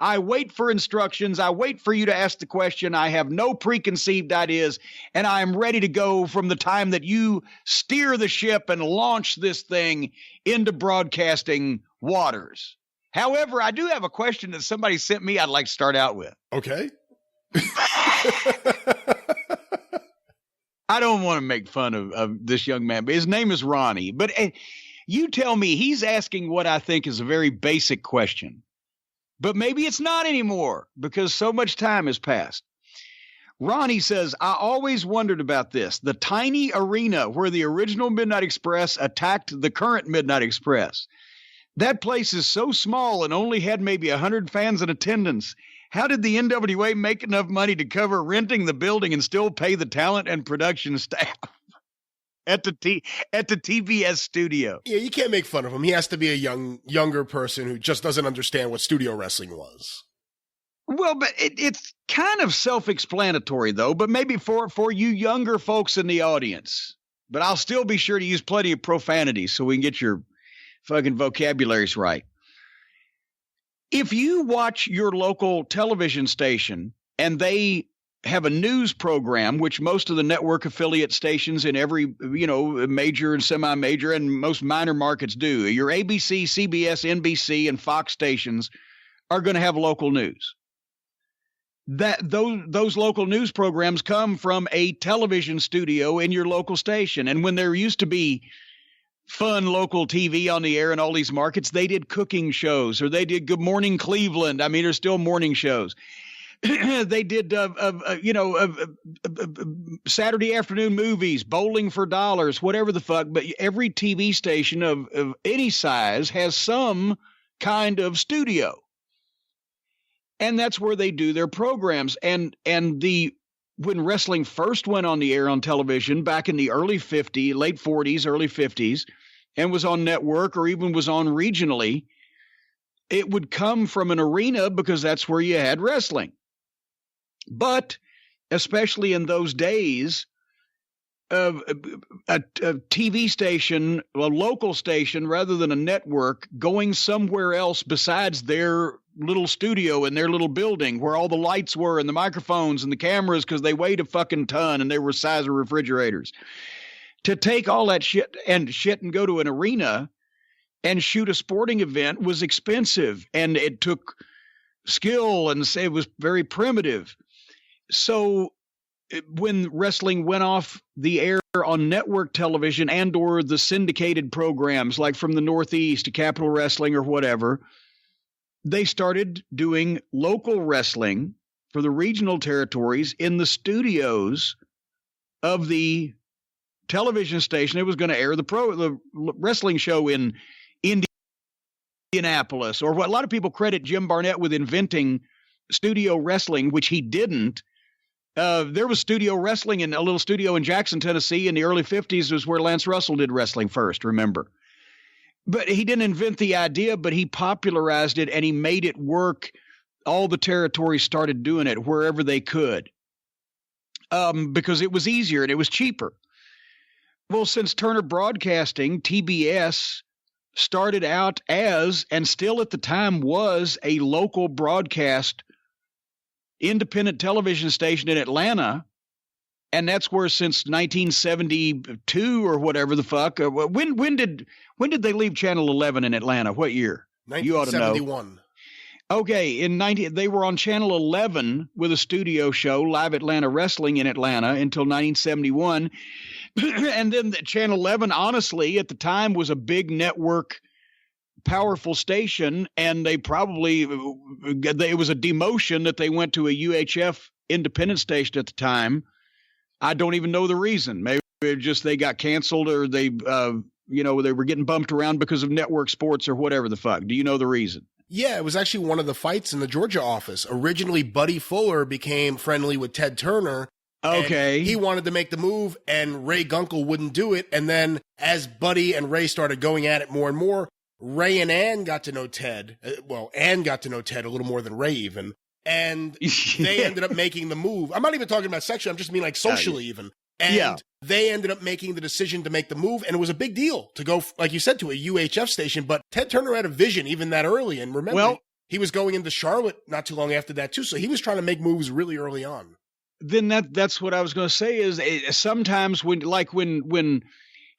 I wait for instructions. I wait for you to ask the question. I have no preconceived ideas, and I am ready to go from the time that you steer the ship and launch this thing into broadcasting waters. However, I do have a question that somebody sent me I'd like to start out with. Okay. I don't want to make fun of this young man, but his name is Ronnie. But you tell me, he's asking what I think is a very basic question. But maybe it's not anymore because so much time has passed. Ronnie says, I always wondered about this. The tiny arena where the original Midnight Express attacked the current Midnight Express. That place is so small and only had maybe 100 fans in attendance. How did the NWA make enough money to cover renting the building and still pay the talent and production staff at the TBS studio? Yeah, you can't make fun of him. He has to be a younger person who just doesn't understand what studio wrestling was. Well, but it's kind of self-explanatory, though, but maybe for you younger folks in the audience. But I'll still be sure to use plenty of profanity so we can get your fucking vocabularies right. If you watch your local television station and they have a news program, which most of the network affiliate stations in every, major and semi-major and most minor markets do, your ABC, CBS, NBC, and Fox stations are going to have local news. Those local news programs come from a television studio in your local station. And when there used to be fun local TV on the air in all these markets, they did cooking shows or they did Good Morning Cleveland. I mean, there's still morning shows. They did, Saturday afternoon movies, bowling for dollars, whatever the fuck. But every TV station of any size has some kind of studio. And that's where they do their programs. And when wrestling first went on the air on television back in the late 40s, early 50s, and was on network or even was on regionally, it would come from an arena because that's where you had wrestling. But especially in those days, a TV station, a local station, rather than a network, going somewhere else besides their little studio in their little building where all the lights were and the microphones and the cameras, because they weighed a fucking ton and they were the size of refrigerators. To take all that shit and go to an arena and shoot a sporting event was expensive, and it took skill, and it was very primitive. So when wrestling went off the air on network television and or the syndicated programs like from the Northeast to Capital Wrestling or whatever, they started doing local wrestling for the regional territories in the studios of the television station. It was going to air the wrestling show in Indianapolis, or what a lot of people credit Jim Barnett with inventing studio wrestling, which he didn't. There was studio wrestling in a little studio in Jackson, Tennessee in the early 50s was where Lance Russell did wrestling first, remember. But he didn't invent the idea, but he popularized it and he made it work. All the territories started doing it wherever they could because it was easier and it was cheaper. Well, since Turner Broadcasting, TBS started out as, and still at the time was, a local broadcast independent television station in Atlanta. And that's where since 1972 or whatever the fuck, when did they leave Channel 11 in Atlanta? What year? 1971. You ought to know. Okay, they were on Channel 11 with a studio show, Live Atlanta Wrestling in Atlanta, until 1971. And then Channel 11, honestly, at the time was a big network, powerful station, and it was a demotion that they went to a UHF independent station at the time. I don't even know the reason. Maybe just they got canceled, or they were getting bumped around because of network sports or whatever the fuck. Do you know the reason? Yeah, it was actually one of the fights in the Georgia office. Originally, Buddy Fuller became friendly with Ted Turner. Okay. He wanted to make the move, and Ray Gunkel wouldn't do it. And then as Buddy and Ray started going at it more and more, Ray and Ann got to know Ted. Ann got to know Ted a little more than Ray even. And they ended up making the move. I'm not even talking about sexually. I'm just mean like socially even. And they ended up making the decision to make the move. And it was a big deal to go, like you said, to a UHF station. But Ted Turner had a vision even that early. And remember, he was going into Charlotte not too long after that too. So he was trying to make moves really early on. Then that's what I was going to say is sometimes when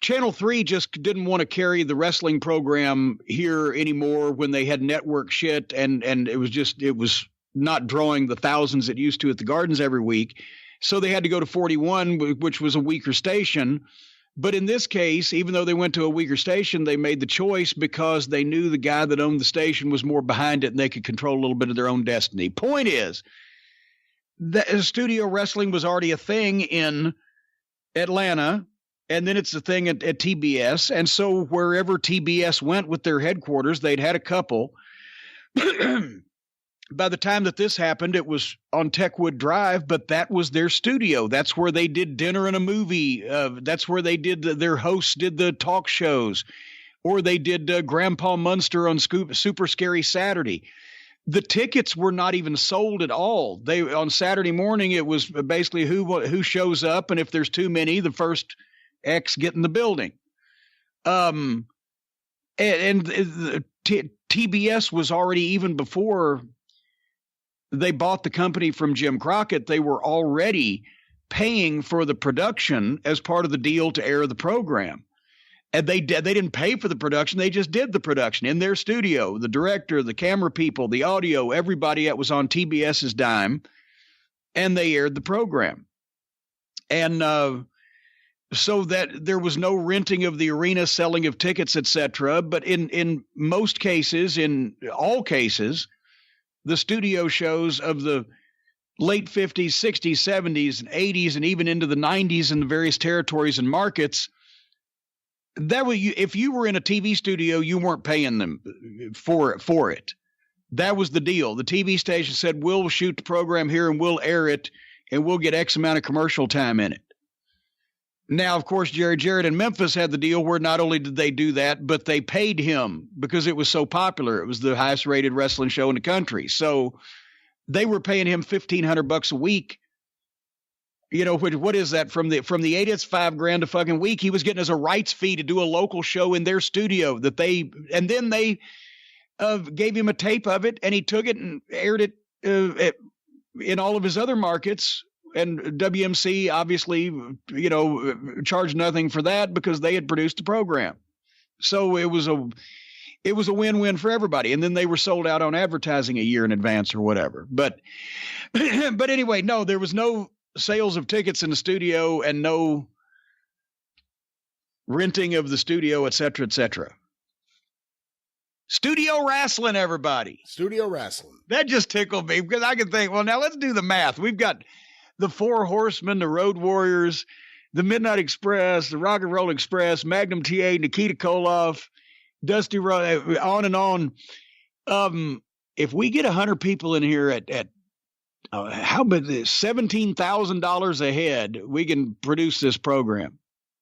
Channel 3 just didn't want to carry the wrestling program here anymore when they had network shit and it was not drawing the thousands it used to at the Gardens every week. So they had to go to 41, which was a weaker station. But in this case, even though they went to a weaker station, they made the choice because they knew the guy that owned the station was more behind it and they could control a little bit of their own destiny. Point is that studio wrestling was already a thing in Atlanta. And then it's a thing at TBS. And so wherever TBS went with their headquarters, they'd had a couple. By the time that this happened, it was on Techwood Drive, but that was their studio. That's where they did dinner and a movie. That's where they did their hosts did the talk shows, or they did Grandpa Munster on Super Scary Saturday. The tickets were not even sold at all. On Saturday morning, it was basically who shows up, and if there's too many, the first X get in the building. TBS was already, even before they bought the company from Jim Crockett, they were already paying for the production as part of the deal to air the program. And they didn't pay for the production. They just did the production in their studio. The director, the camera people, the audio, everybody that was on TBS's dime, and they aired the program. And so that there was no renting of the arena, selling of tickets, etc. But in most cases, in all cases, the studio shows of the late 50s, 60s, 70s, and 80s, and even into the 90s in the various territories and markets, if you were in a TV studio, you weren't paying them for it. That was the deal. The TV station said, we'll shoot the program here and we'll air it, and we'll get X amount of commercial time in it. Now, of course, Jerry Jarrett in Memphis had the deal where not only did they do that, but they paid him because it was so popular. It was the highest rated wrestling show in the country. So they were paying him $1,500 a week. You know, what is that from the 8? It's $5,000 a fucking week. He was getting as a rights fee to do a local show in their studio and then they gave him a tape of it, and he took it and aired it in all of his other markets. And WMC obviously, charged nothing for that because they had produced the program. So it was a win-win for everybody. And then they were sold out on advertising a year in advance or whatever. But anyway, no, there was no sales of tickets in the studio and no renting of the studio, et cetera, et cetera. Studio wrestling, everybody. Studio wrestling. That just tickled me because I could think, well, now let's do the math. We've got the Four Horsemen, the Road Warriors, the Midnight Express, the Rock and Roll Express, Magnum TA, Nikita Koloff, Dusty Rhodes, on and on. If we get 100 people in here at how about this, $17,000 a head, we can produce this program.